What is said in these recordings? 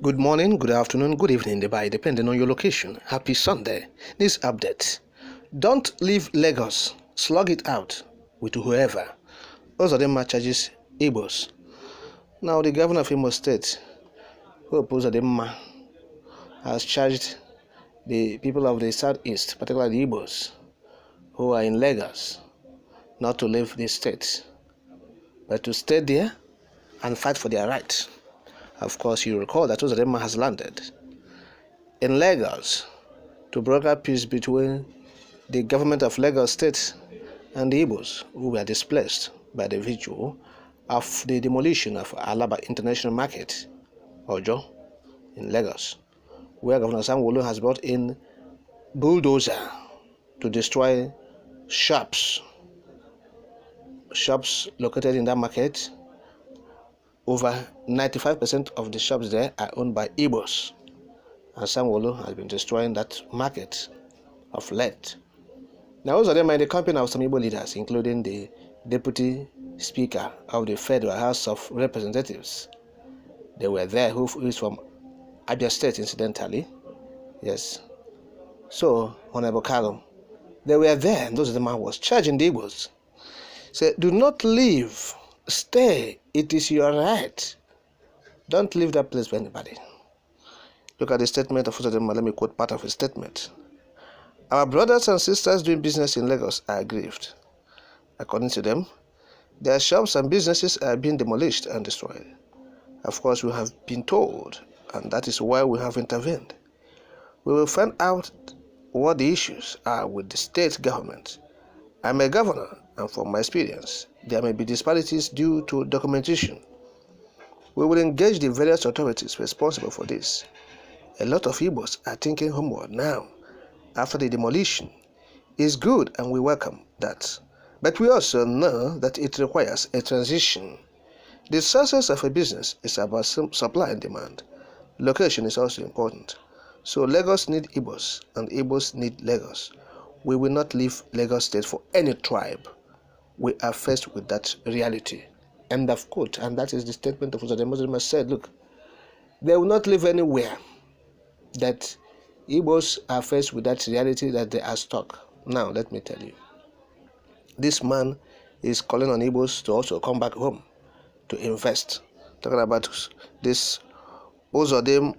Good morning, good afternoon, good evening, depending on your location. Happy Sunday. This update. Don't leave Lagos. Slug it out with whoever. Uzodinma charges Igbos. Now, the governor of Imo State, Hope Uzodinma, has charged the people of the southeast, particularly the Igbos, who are in Lagos, not to leave the state, but to stay there and fight for their rights. Of course, you recall that Uzodinma has landed in Lagos to broker peace between the government of Lagos State and the Igbos, who were displaced by the vigil of the demolition of Alaba International Market, Ojo, in Lagos, where Governor Sanwo-Olu has brought in bulldozer to destroy shops located in that market. Over 95% of the shops there are owned by Igbos, and Sanwo-Olu has been destroying that market of late. Now, also them are in the company of some Igbo leaders, including the Deputy Speaker of the Federal House of Representatives. They were there, who is from Abia State, incidentally. Yes. So, Honorable Carlo, they were there, and those of them was charging the Igbos. Say, do not leave. Stay. It is your right. Don't leave that place for anybody. Look at the statement of Uzodinma. Let me quote part of his statement. Our brothers and sisters doing business in Lagos are aggrieved. According to them, their shops and businesses are being demolished and destroyed. Of course, we have been told, and that is why we have intervened. We will find out what the issues are with the state government. I'm a governor, and from my experience, there may be disparities due to documentation. We will engage the various authorities responsible for this. A lot of Igbos are thinking homeward now, after the demolition. It's good and we welcome that. But we also know that it requires a transition. The success of a business is about supply and demand. Location is also important. So Lagos needs Igbos and Igbos need Lagos. We will not leave Lagos State for any tribe. We are faced with that reality. End of quote. And that is the statement of Uzodinma said, look, they will not live anywhere. That Igbos are faced with that reality that they are stuck. Now, let me tell you. This man is calling on Igbos to also come back home to invest. Talking about this Uzodinma,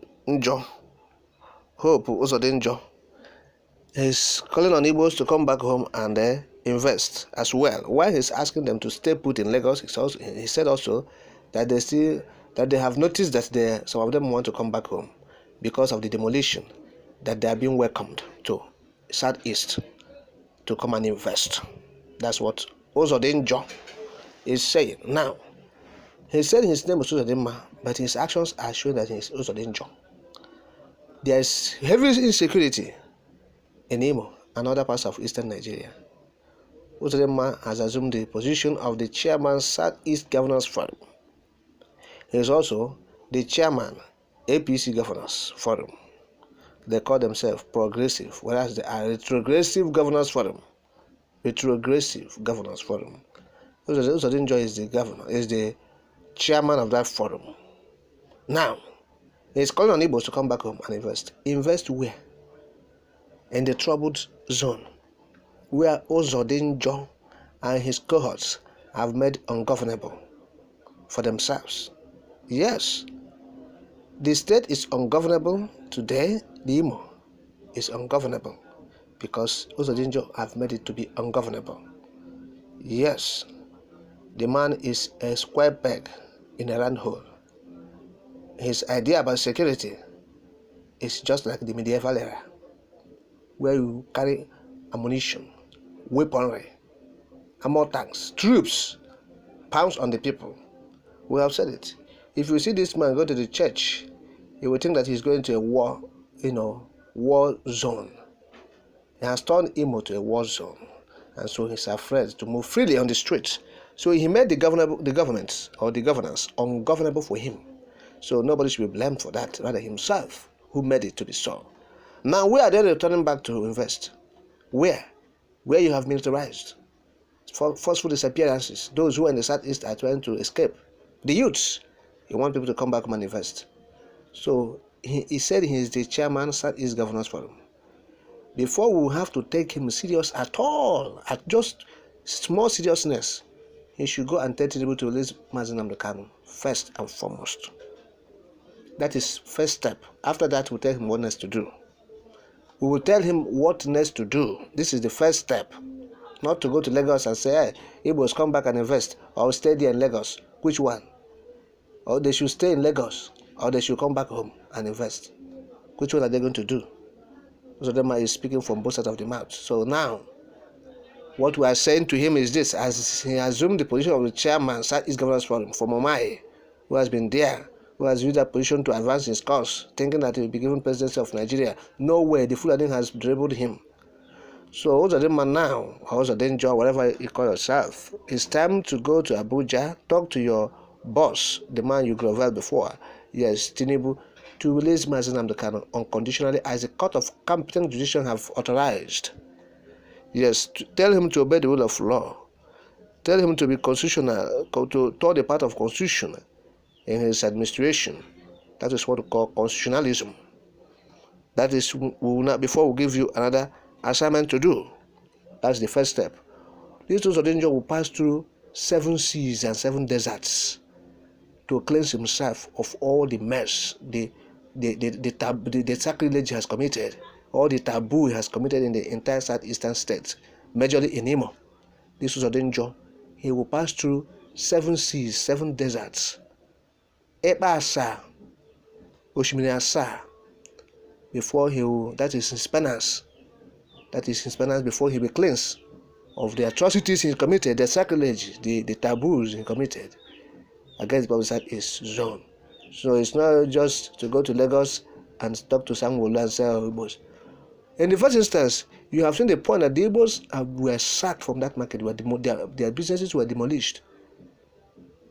Hope Uzodinma, is calling on Igbos to come back home and invest as well. While he's asking them to stay put in Lagos, he said also that they have noticed that some of them want to come back home because of the demolition, that they are being welcomed to Southeast to come and invest. That's what Uzodinma is saying. Now, he said his name was Uzodinma, but his actions are showing that he is Uzodinma. There is heavy insecurity in Imo and other parts of eastern Nigeria. Uzodinma has assumed the position of the chairman Southeast Governors Forum. He is also the chairman APC Governors Forum. They call themselves progressive, whereas they are retrogressive Governors Forum. Retrogressive Governors Forum. Uzodinma is the governor, is the chairman of that forum. Now, he is calling on Igbos to come back home and invest. Invest where? In the troubled zone, where Uzodinma and his cohorts have made ungovernable for themselves. Yes, the state is ungovernable today. The Imo is ungovernable because Uzodinma have made it to be ungovernable. Yes, the man is a square peg in a round hole. His idea about security is just like the medieval era, where you carry ammunition, weaponry, armor tanks, troops, pounds on the people. We have said it. If you see this man go to the church, you will think that he's going to a war zone. He has turned Imo to a war zone, and so he's afraid to move freely on the streets. So he made the government or the governance ungovernable for him. So nobody should be blamed for that, rather himself who made it to be so. Now, where are they returning back to invest? Where? Where you have militarized. Forceful disappearances. Those who are in the southeast are trying to escape. The youths, you want people to come back and invest. So he said he is the chairman of Southeast Governors Forum. Before we have to take him serious at all, at just small seriousness, he should go and tell Tinubu to release Mazi Nnamdi Kanu first and foremost. That is first step. After that, we'll tell him what next to do. We will tell him what next to do. This is the first step. Not to go to Lagos and say, hey, Igbos, come back and invest, or stay there in Lagos. Which one? Or they should stay in Lagos, or they should come back home and invest. Which one are they going to do? Uzodinma is speaking from both sides of the mouth. So now, what we are saying to him is this: as he assumed the position of the chairman, Southeast Governors Forum, from Omai, who has been there, who has used that position to advance his cause, thinking that he will be given presidency of Nigeria. No way, the Fulani has dribbled him. So Uzodinma now, or Uzodinjo, whatever you call yourself, it's time to go to Abuja, talk to your boss, the man you grovel before, yes, Tinubu, to release Mazi Nnamdi Kanu unconditionally as the court of competent judicial have authorized. Yes, tell him to obey the rule of law. Tell him to be constitutional, to tour the path of constitution in his administration. That is what we call constitutionalism. That is, we will not, before we give you another assignment to do. That's the first step. This Uzodinma will pass through 7 seas and 7 deserts to cleanse himself of all the mess, the sacrilege he has committed, all the taboo he has committed in the entire southeastern states, majorly in Imo. This Uzodinma, he will pass through 7 seas, 7 deserts. Eba asa, Oshimiri asa, before he will, that is his penance. That is his penance before he be cleansed of the atrocities he committed, the sacrilege, the taboos he committed against the Southeast zone. So it's not just to go to Lagos and talk to Sanwo-Olu and say, oh, Igbos. In the first instance, you have seen the point that the Igbos were sacked from that market, where their businesses were demolished.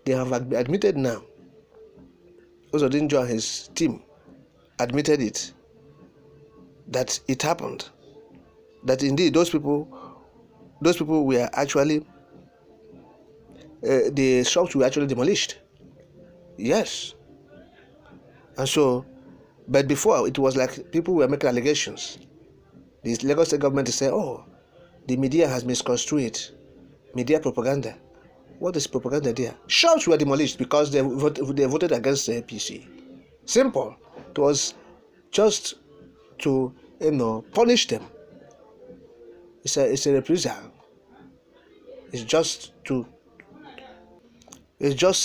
They have admitted now. Uzodinma and his team admitted it, that it happened. That indeed those people were actually, the shops were actually demolished. Yes. And so, but before it was like people were making allegations. The Lagos State government is saying, oh, the media has misconstrued it. Media propaganda. What is propaganda there? Shops were demolished because they voted against the APC. Simple. It was just to, punish them. It's a reprisal. It's just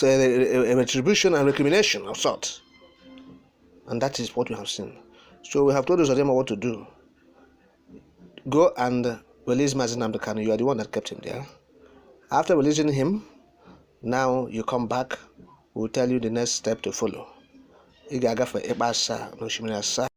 a retribution and recrimination of sorts. And that is what we have seen. So we have told Uzodinma what to do. Go and release Mazi Nnamdi Kanu. You are the one that kept him there. After releasing him, now you come back. We'll tell you the next step to follow. Igaga for Ebasa, no Shimina.